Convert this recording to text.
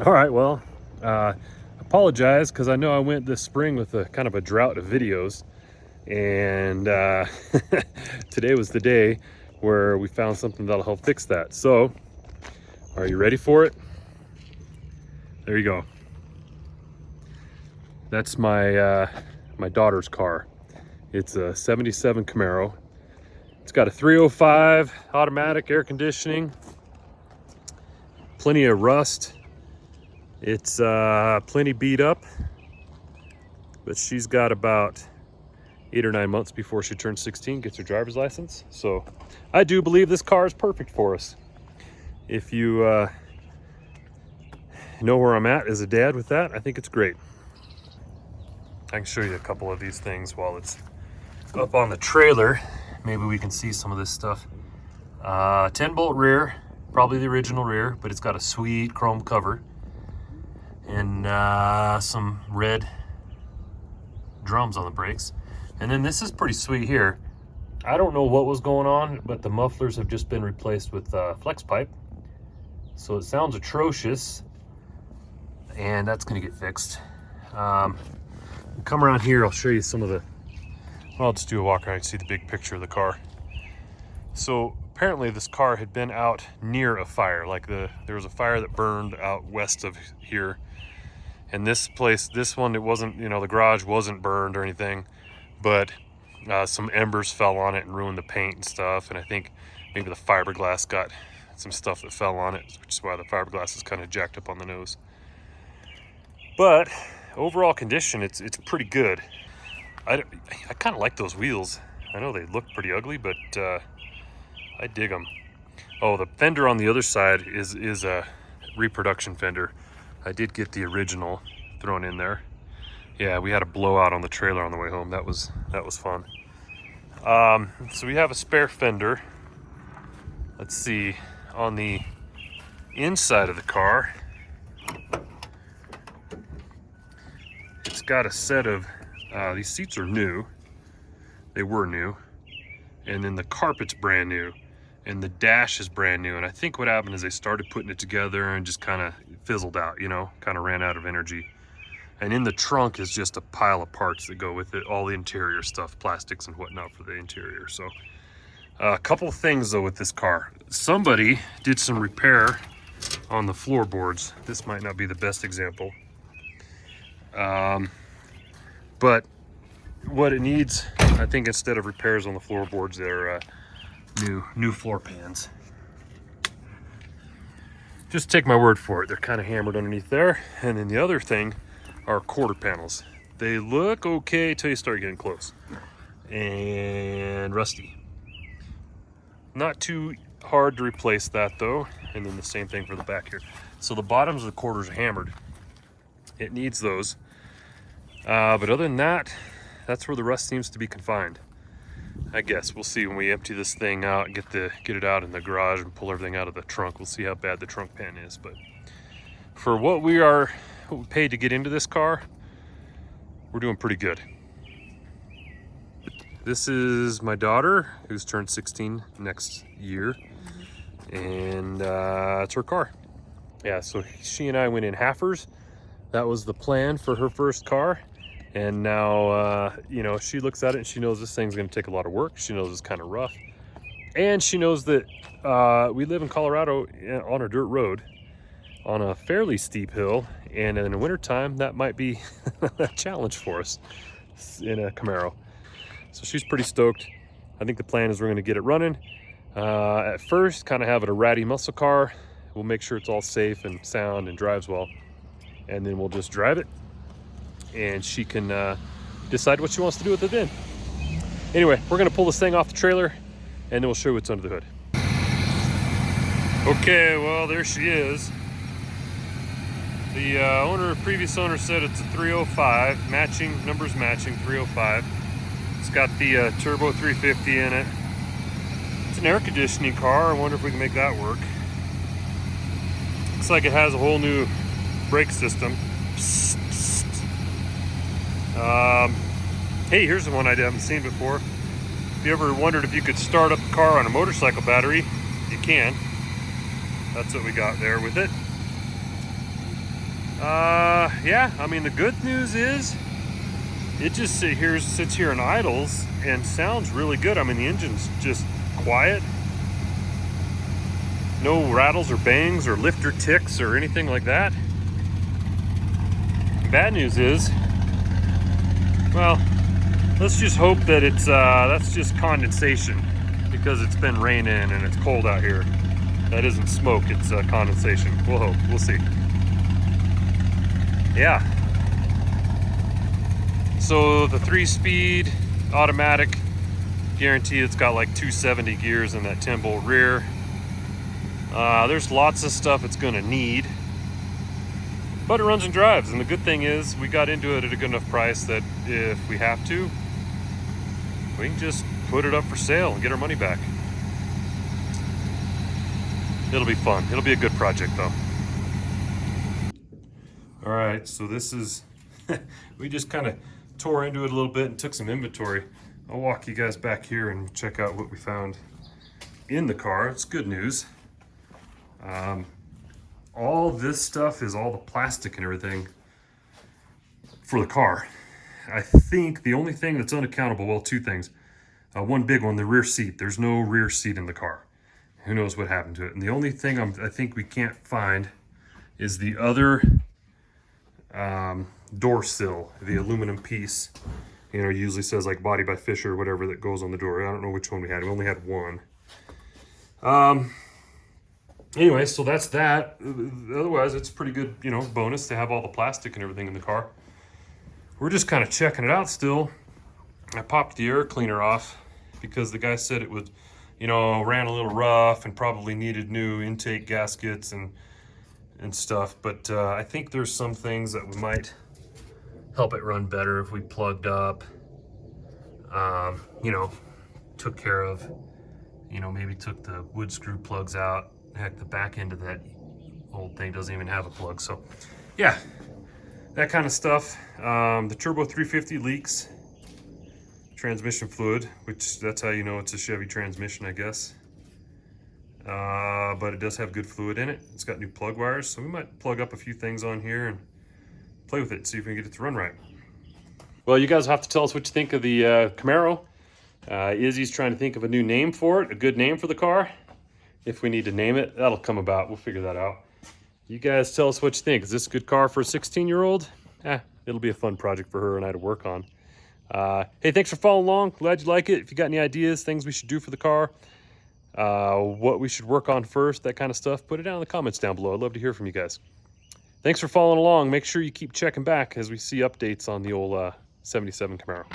All right, well, apologize because I know I went this spring with a kind of a drought of videos, and today was the day where we found something that'll help fix that. So, are you ready for it? There you go. That's my daughter's car. It's a '77 Camaro. It's got a 305 automatic, air conditioning, plenty of rust. It's plenty beat up, but she's got about 8 or 9 months before she turns 16, gets her driver's license. So I do believe this car is perfect for us. If you know where I'm at as a dad with that, I think it's great. I can show you a couple of these things while it's up on the trailer. Maybe we can see some of this stuff. 10-bolt rear, probably the original rear, but it's got a sweet chrome cover. And some red drums on the brakes. And then this is pretty sweet here. I don't know what was going on, but the mufflers have just been replaced with flex pipe. So it sounds atrocious, and that's gonna get fixed. Come around here, I'll show you some of the, well, I'll just do a walk around and see the big picture of the car. So apparently this car had been out near a fire, like there was a fire that burned out west of here. And this place, this one, it wasn't, you know, the garage wasn't burned or anything, but some embers fell on it and ruined the paint and stuff. And I think maybe the fiberglass got some stuff that fell on it, which is why the fiberglass is kind of jacked up on the nose. But overall condition, it's pretty good. I kind of like those wheels. I know they look pretty ugly, but I dig them. Oh, the fender on the other side is a reproduction fender. I did get the original thrown in there. Yeah, we had a blowout on the trailer on the way home. That was fun. So we have a spare fender. Let's see, on the inside of the car, it's got a set of, these seats are new. They were new. And then the carpet's brand new. And the dash is brand new. And I think what happened is they started putting it together and just kind of fizzled out, you know, kind of ran out of energy. And in the trunk is just a pile of parts that go with it, all the interior stuff, plastics and whatnot for the interior. So a couple of things though with this car. Somebody did some repair on the floorboards. This might not be the best example. But what it needs, I think, instead of repairs on the floorboards, they're new floor pans. Just take my word for it, they're kind of hammered underneath there. And then the other thing are quarter panels. They look okay till you start getting close. And rusty. Not too hard to replace that though. And then the same thing for the back here. So the bottoms of the quarters are hammered. It needs those. But other than that, that's where the rust seems to be confined. I guess we'll see when we empty this thing out, get it out in the garage and pull everything out of the trunk. We'll see how bad the trunk pan is. But for what we paid to get into this car, we're doing pretty good. This is my daughter, who's turned 16 next year, and it's her car. Yeah, so she and I went in halfers. That was the plan for her first car. And now, you know, she looks at it and she knows this thing's gonna take a lot of work. She knows it's kind of rough. And she knows that we live in Colorado on a dirt road on a fairly steep hill. And in the wintertime, that might be a challenge for us in a Camaro. So she's pretty stoked. I think the plan is we're gonna get it running. At first, kind of have it a ratty muscle car. We'll make sure it's all safe and sound and drives well. And then we'll just drive it. And she can decide what she wants to do with it then. Anyway, we're gonna pull this thing off the trailer and then we'll show you what's under the hood. Okay, well, there she is. The previous owner said it's a 305, numbers matching, 305. It's got the turbo 350 in it. It's an air conditioning car. I wonder if we can make that work. Looks like it has a whole new brake system. Psst, psst. Hey, here's the one I haven't seen before. If you ever wondered if you could start up the car on a motorcycle battery, you can. That's what we got there with it. Yeah, I mean, the good news is it just sits here and idles and sounds really good. I mean, the engine's just quiet. No rattles or bangs or lifter ticks or anything like that. Bad news is, well, let's just hope that that's just condensation because it's been raining and it's cold out here. That isn't smoke, it's condensation. We'll hope, we'll see. Yeah. So the 3-speed automatic, guarantee it's got like 270 gears in that 10-bolt rear. There's lots of stuff it's gonna need, but it runs and drives. And the good thing is we got into it at a good enough price that if we have to, we can just put it up for sale and get our money back. It'll be fun. It'll be a good project though. All right, so this is, we just kind of tore into it a little bit and took some inventory. I'll walk you guys back here and check out what we found in the car. It's good news. All this stuff is all the plastic and everything for the car. I think the only thing that's unaccountable, well, two things. One big one, the rear seat. There's no rear seat in the car. Who knows what happened to it? And the only thing I think we can't find is the other door sill, the aluminum piece. You know, usually says like Body by Fisher or whatever that goes on the door. I don't know which one we had. We only had one. Anyway, so that's that. Otherwise, it's pretty good, you know, bonus to have all the plastic and everything in the car. We're just kind of checking it out still. I popped the air cleaner off because the guy said it would, you know, ran a little rough and probably needed new intake gaskets and stuff. But I think there's some things that we might help it run better if we plugged up, you know, took care of, you know, maybe took the wood screw plugs out. Heck, the back end of that old thing doesn't even have a plug. So yeah, that kind of stuff. The turbo 350 leaks transmission fluid, which that's how you know it's a Chevy transmission, I guess. But it does have good fluid in it. It's got new plug wires, so we might plug up a few things on here and play with it, see if we can get it to run right. Well, you guys have to tell us what you think of the Camaro. Izzy's trying to think of a new name for it, a good name for the car. If we need to name it, that'll come about. We'll figure that out. You guys tell us what you think. Is this a good car for a 16-year-old? It'll be a fun project for her and I to work on. Hey, thanks for following along. Glad you like it. If you got any ideas, things we should do for the car, what we should work on first, that kind of stuff, put it down in the comments down below. I'd love to hear from you guys. Thanks for following along. Make sure you keep checking back as we see updates on the old 77 Camaro.